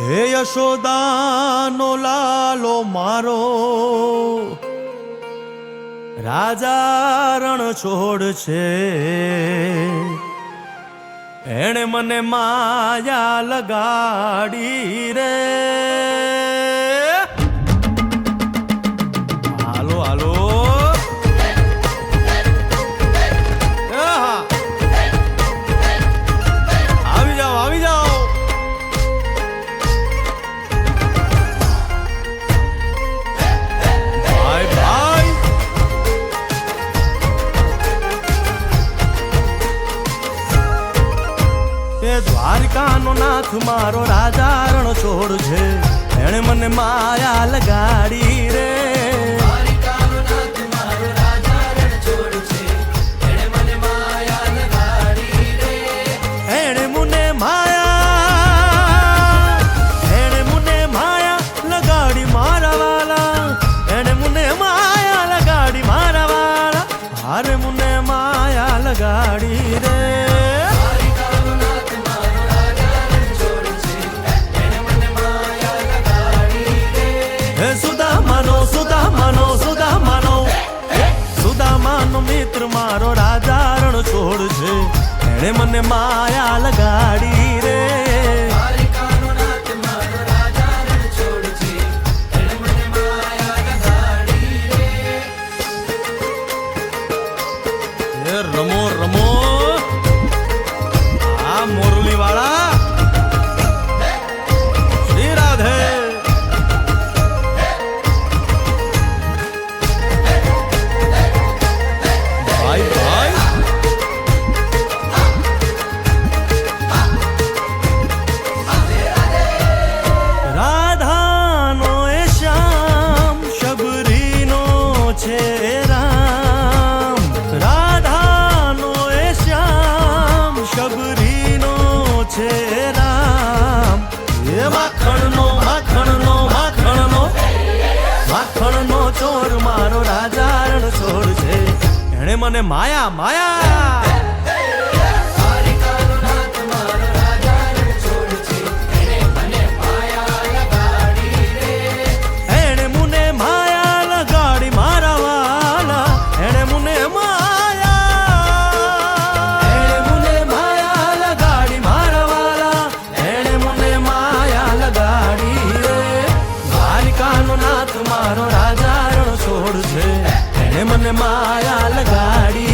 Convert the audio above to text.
હે યશોદાનો લાલો મારો, રાજા રણ છોડ છે. એણે મને માયા લગાડી રે. હાલો હાલો આવી જાઓ આવી જાઓ. ભાઈ ભાઈ એ દ્વારકાનો નાથ મારો રાજા રણ છોડ છે. એણે મને માયા લગાડી રે. અરે મુને માયા લગાડી રે. હે સુદામાનો સુદામાનો સુદામાનો સુદામાનો મિત્ર મારો રાજા રણ છોડ છે. એણે મને માયા લગાડી રે. રમો રમો આ મોરલી વાળા શ્રી રાધે. ભાઈ ભાઈ રાધાનો એ શ્યામ શબરીનો છે રામ. રાધાનો એ શ્યામ શબરીનો છે રામ. એ માખણનો માખણનો માખણનો માખણનો ચોર મારો રાજા રણ છોડ છે. એણે મને માયા માયા મારો રાજા રણ છોડ છે. એને મને માયા લગાડી